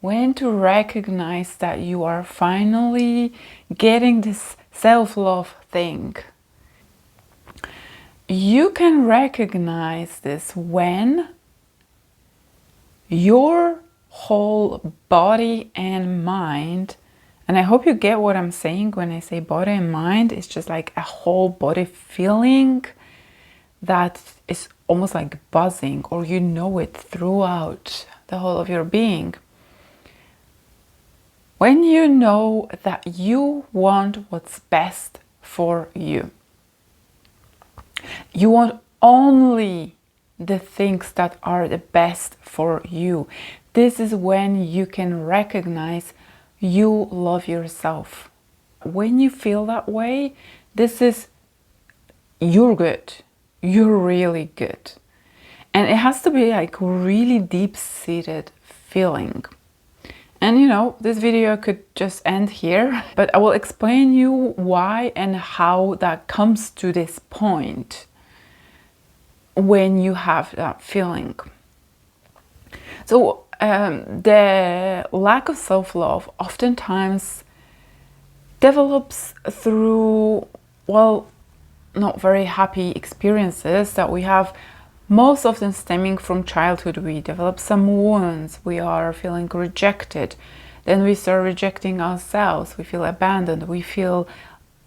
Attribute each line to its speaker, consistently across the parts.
Speaker 1: When to recognize that you are finally getting this self-love thing. You can recognize this when your whole body and mind, and I hope you get what I'm saying when I say body and mind, it's just like a whole body feeling that is almost like buzzing, or you know it throughout the whole of your being. When you know that you want what's best for you, you want only the things that are the best for you. This is when you can recognize you love yourself. When you feel that way, this is you're good. You're really good. And it has to be like really deep-seated feeling. And you know, this video could just end here, but I will explain you why and how that comes to this point when you have that feeling. So the lack of self-love oftentimes develops through, well, not very happy experiences that we have, most often stemming from childhood. We develop some wounds, we are feeling rejected, then we start rejecting ourselves, we feel abandoned, we feel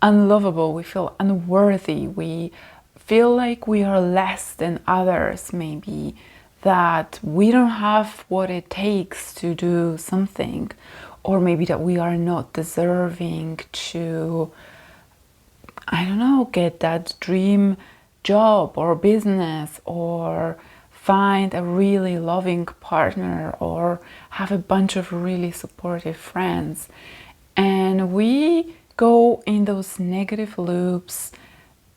Speaker 1: unlovable, we feel unworthy, we feel like we are less than others, maybe that we don't have what it takes to do something, or maybe that we are not deserving to, I don't know, get that dream job or business, or find a really loving partner, or have a bunch of really supportive friends. And we go in those negative loops,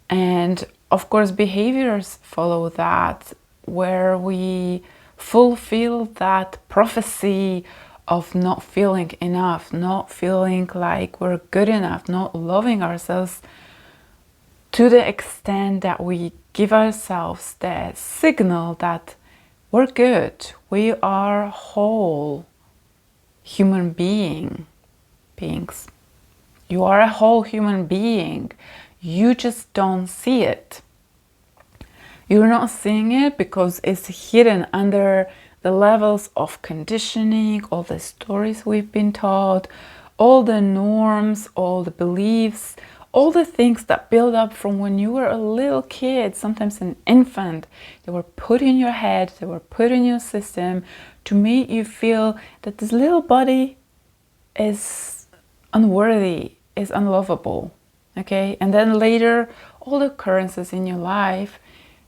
Speaker 1: and of course behaviors follow that, where we fulfill that prophecy of not feeling enough, not feeling like we're good enough, not loving ourselves to the extent that we give ourselves the signal that we're good, we are whole human beings. You are a whole human being. You just don't see it. You're not seeing it because it's hidden under the levels of conditioning, all the stories we've been taught, all the norms, all the beliefs, all the things that build up from when you were a little kid, sometimes an infant. They were put in your head, they were put in your system to make you feel that this little body is unworthy, is unlovable. Okay, and then later all the occurrences in your life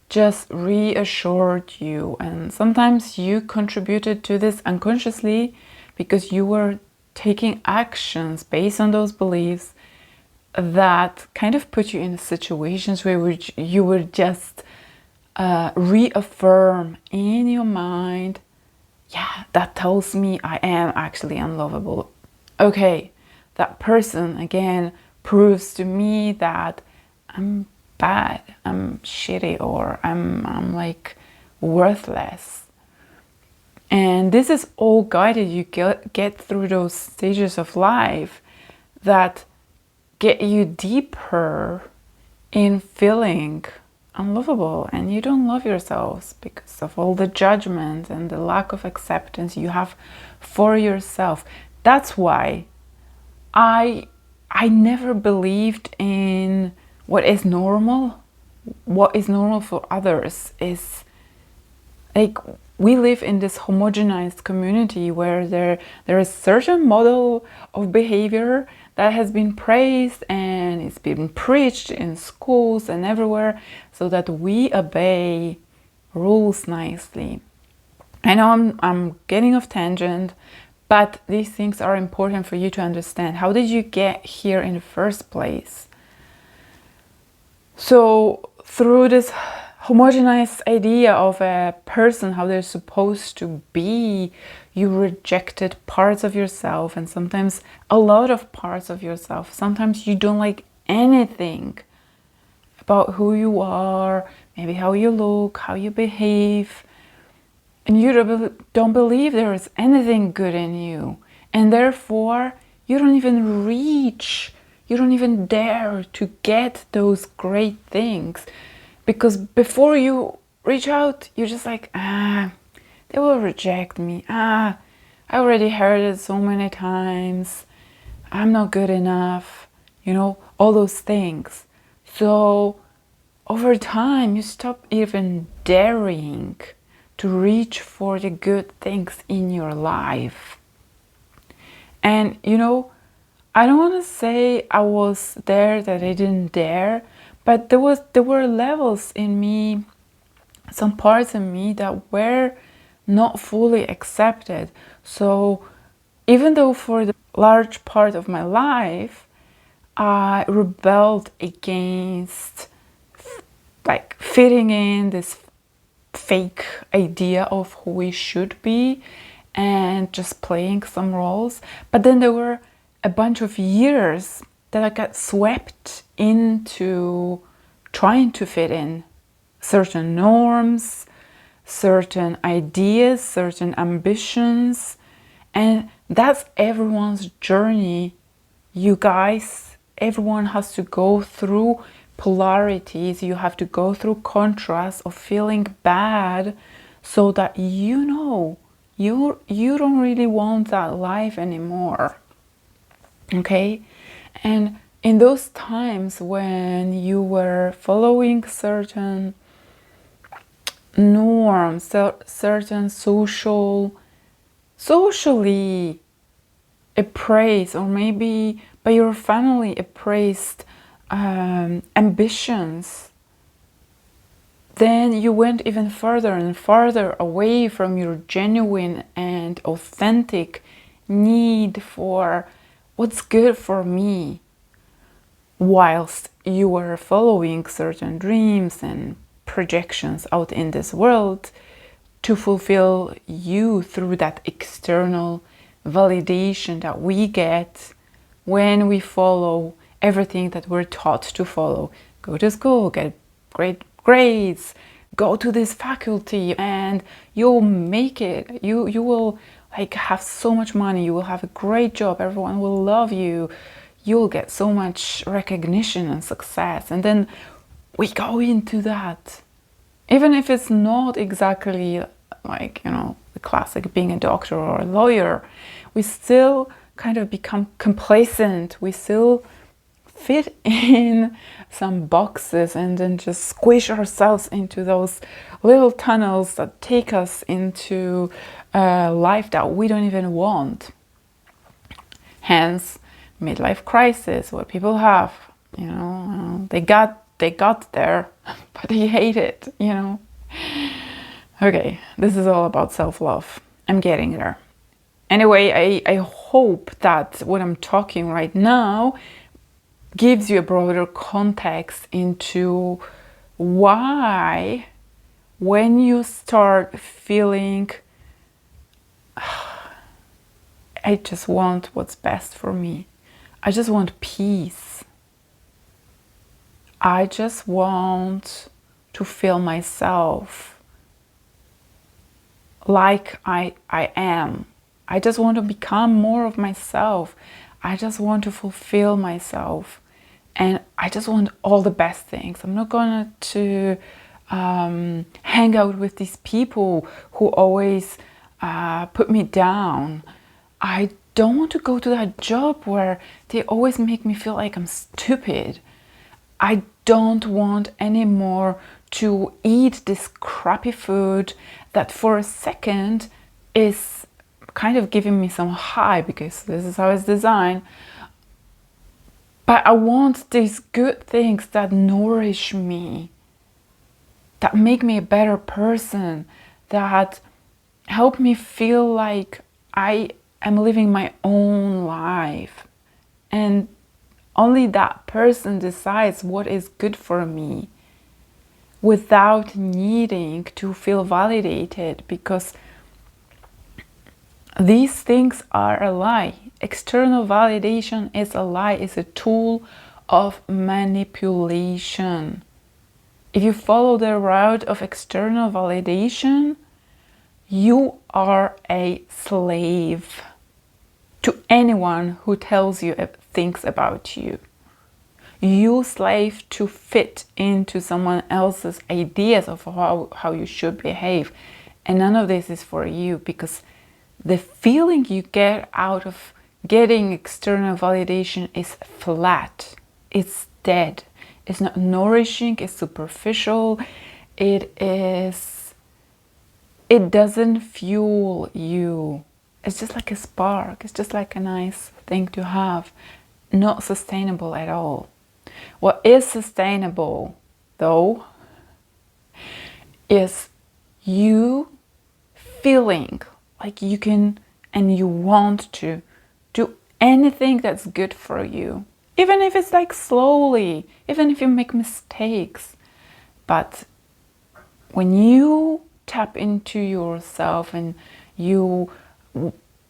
Speaker 1: just reassured you, and sometimes you contributed to this unconsciously because you were taking actions based on those beliefs that kind of put you in situations where you would just reaffirm in your mind, yeah, that tells me I am actually unlovable. Okay, that person again proves to me that I'm bad, I'm shitty, or I'm like worthless. And this is all guided. You get through those stages of life that get you deeper in feeling unlovable, and you don't love yourselves because of all the judgment and the lack of acceptance you have for yourself. That's why I never believed in what is normal. What is normal for others is like, we live in this homogenized community where there is certain model of behavior that has been praised and it's been preached in schools and everywhere, so that we obey rules nicely. I know I'm getting off tangent, but these things are important for you to understand. How did you get here in the first place? So through this homogenized idea of a person, how they're supposed to be, you rejected parts of yourself, and sometimes a lot of parts of yourself. Sometimes you don't like anything about who you are, maybe how you look, how you behave. and you don't believe there is anything good in you, and therefore you don't even reach, you don't even dare to get those great things, because before you reach out, you're just like, they will reject me, I already heard it so many times, I'm not good enough, all those things. So over time you stop even daring to reach for the good things in your life. And I don't want to say I was there, that I didn't dare, but there were levels in me, some parts in me that were not fully accepted. So even though for the large part of my life I rebelled against like fitting in this fake idea of who we should be and just playing some roles, but then there were a bunch of years that I got swept into trying to fit in certain norms, certain ideas, certain ambitions, and that's everyone's journey, you guys. Everyone has to go through polarities, you have to go through contrasts of feeling bad, so that you don't really want that life anymore. Okay? And in those times when you were following certain norms, certain socially appraised, or maybe by your family appraised ambitions, then you went even further and farther away from your genuine and authentic need for what's good for me, whilst you were following certain dreams and projections out in this world to fulfill you through that external validation that we get when we follow everything that we're taught to follow. Go to school, get great grades, go to this faculty, and you'll make it. You will like have so much money, you will have a great job, everyone will love you, you'll get so much recognition and success. And then we go into that, even if it's not exactly like the classic being a doctor or a lawyer, we still kind of become complacent, we still fit in some boxes and then just squish ourselves into those little tunnels that take us into a life that we don't even want. Hence midlife crisis, what people have, they got there but they hate it. Okay, this is all about self-love. I'm getting there. Anyway, I hope that what I'm talking right now gives you a broader context into why, when you start feeling I just want what's best for me, I just want peace, I just want to feel myself like I am, I just want to become more of myself, I just want to fulfill myself, and I just want all the best things. I'm not going to hang out with these people who always put me down. I don't want to go to that job where they always make me feel like I'm stupid. I don't want anymore to eat this crappy food that for a second is kind of giving me some high because this is how it's designed. But I want these good things that nourish me, that make me a better person, that help me feel like I am living my own life. And only that person decides what is good for me without needing to feel validated, because these things are a lie. External validation is a lie, it's a tool of manipulation. If you follow the route of external validation, You are a slave to anyone who tells you things about you. You slave to fit into someone else's ideas of how you should behave. And none of this is for you, because the feeling you get out of getting external validation is flat. It's dead. It's not nourishing. It's superficial. It doesn't fuel you. It's just like a spark. It's just like a nice thing to have. Not sustainable at all. What is sustainable, though, is you feeling like you can and you want to do anything that's good for you. Even if it's like slowly, even if you make mistakes. But when you tap into yourself and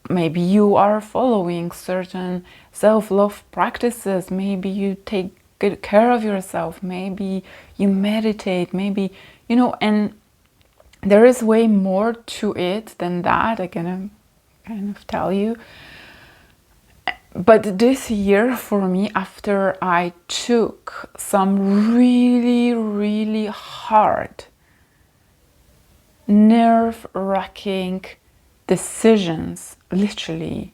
Speaker 1: maybe you are following certain self-love practices, maybe you take good care of yourself, maybe you meditate, maybe, and there is way more to it than that, I can kind of tell you. But this year for me, after I took some really, really hard, nerve-wracking decisions, literally,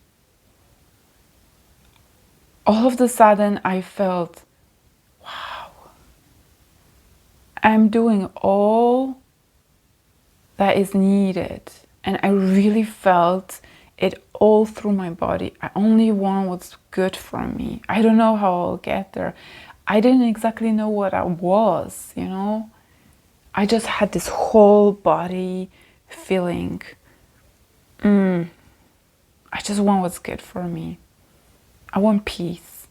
Speaker 1: all of a sudden I felt, wow, I'm doing all that is needed. And I really felt it all through my body. I only want what's good for me. I don't know how I'll get there. I didn't exactly know what I was, I just had this whole body feeling, I just want what's good for me. I want peace.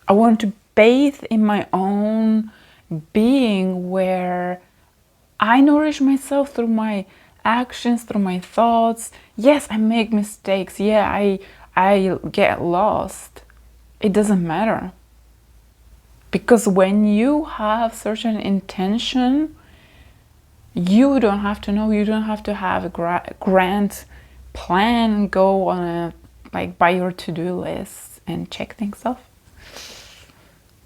Speaker 1: I want to bathe in my own being, where I nourish myself through my actions, through my thoughts. Yes, I make mistakes. Yeah, I get lost. It doesn't matter. Because when you have certain intention, you don't have to know, you don't have to have a grand plan, go on by your to-do list and check things off.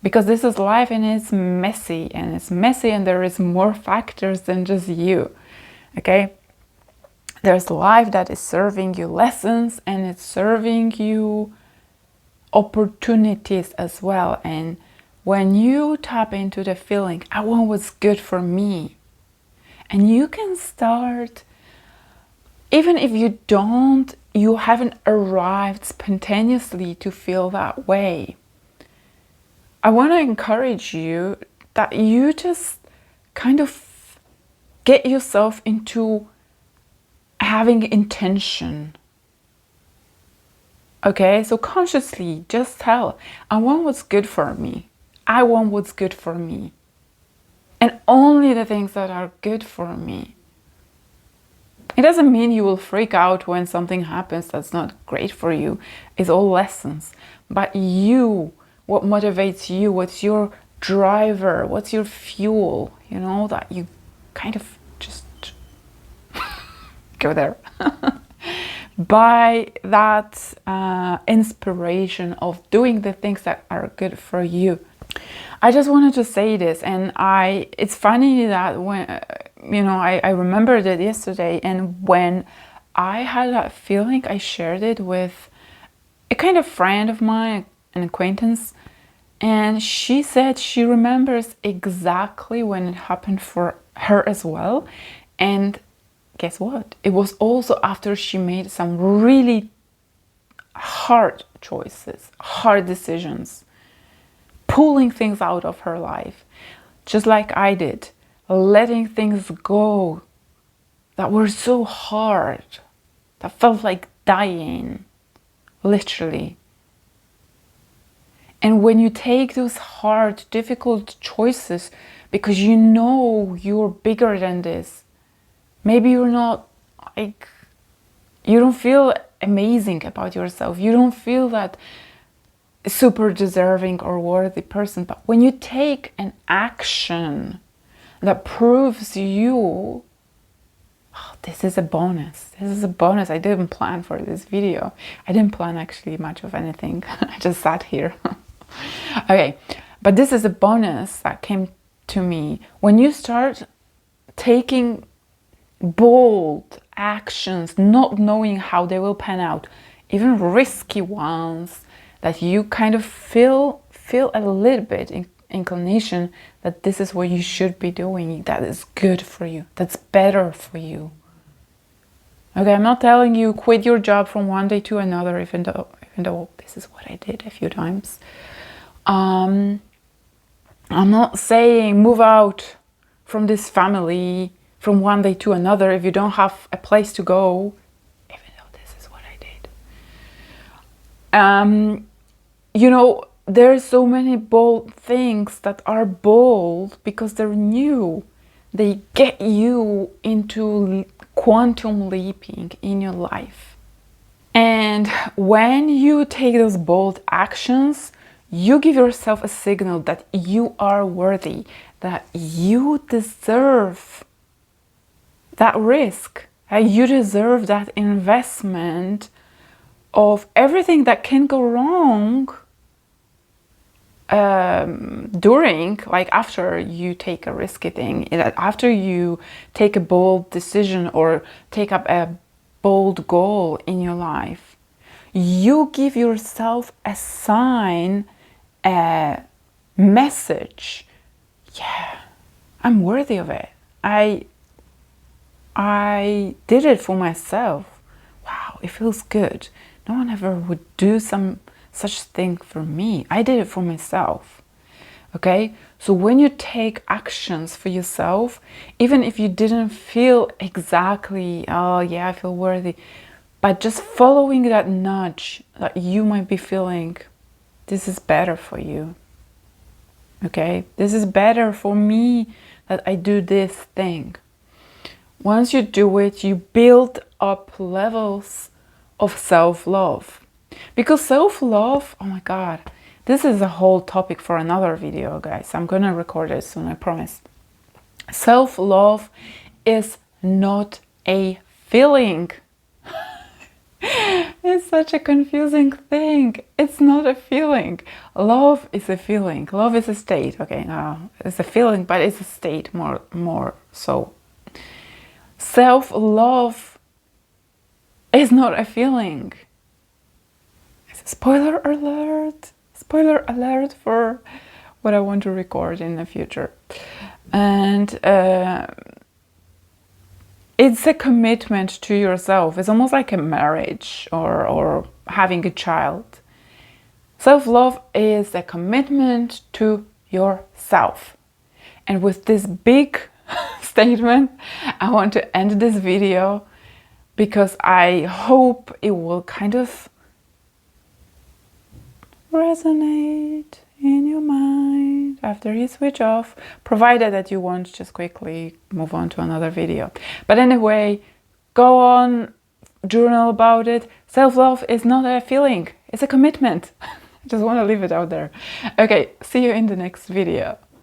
Speaker 1: Because this is life, and it's messy, and there is more factors than just you. Okay? There's life that is serving you lessons, and it's serving you opportunities as well. And when you tap into the feeling, I want what's good for me, and you can start, even if you haven't arrived spontaneously to feel that way. I want to encourage you that you just kind of get yourself into having intention. Okay, so consciously just tell, I want what's good for me. I want what's good for me. And only the things that are good for me. It doesn't mean you will freak out when something happens that's not great for you. It's all lessons. But you, what motivates you, what's your driver, what's your fuel, that you kind of just go there. By that inspiration of doing the things that are good for you. I just wanted to say this, and it's funny that when, I remembered it yesterday, and when I had that feeling, I shared it with a kind of friend of mine, an acquaintance, and she said she remembers exactly when it happened for her as well. And guess what? It was also after she made some really hard choices, hard decisions, pulling things out of her life, just like I did, letting things go that were so hard, that felt like dying, literally. And when you take those hard, difficult choices because you know you're bigger than this, maybe you're not you don't feel amazing about yourself, you don't feel that super deserving or worthy person, but when you take an action that proves you Oh, this is a bonus. This is a bonus. I didn't plan for this video. I didn't plan actually much of anything. I just sat here. Okay, but this is a bonus that came to me. When you start taking bold actions, not knowing how they will pan out, even risky ones, that you kind of feel a little bit inclination that this is what you should be doing, that is good for you, that's better for you. Okay, I'm not telling you quit your job from one day to another, even though this is what I did a few times. I'm not saying move out from this family from one day to another if you don't have a place to go, even though this is what I did. You know, there's so many bold things that are bold because they're new. They get you into quantum leaping in your life. And when you take those bold actions, you give yourself a signal that you are worthy, that you deserve that risk, that you deserve that investment of everything that can go wrong during, like after you take a risky thing, after you take a bold decision or take up a bold goal in your life. You give yourself a sign, a message. Yeah, I'm worthy of it. I did it for myself. Wow, it feels good. No one ever would do such thing for me. I did it for myself. Okay, so when you take actions for yourself, even if you didn't feel exactly, oh yeah, I feel worthy, but just following that nudge that you might be feeling, this is better for you. Okay, this is better for me that I do this thing. Once you do it, you build up levels of self-love. Because self-love, oh my God, this is a whole topic for another video, guys. I'm gonna record it soon, I promise. Self-love is not a feeling. It's such a confusing thing. It's not a feeling. Love is a feeling. Love is a state. Okay, no, it's a feeling, but it's a state more so. Self-love is not a feeling. Spoiler alert! Spoiler alert for what I want to record in the future. And it's a commitment to yourself. It's almost like a marriage or having a child. Self-love is a commitment to yourself. And with this big statement, I want to end this video because I hope it will kind of resonate in your mind after you switch off, provided that you won't just quickly move on to another video. But anyway, go on, journal about it. Self-love is not a feeling, it's a commitment. I just want to leave it out there. Okay, see you in the next video.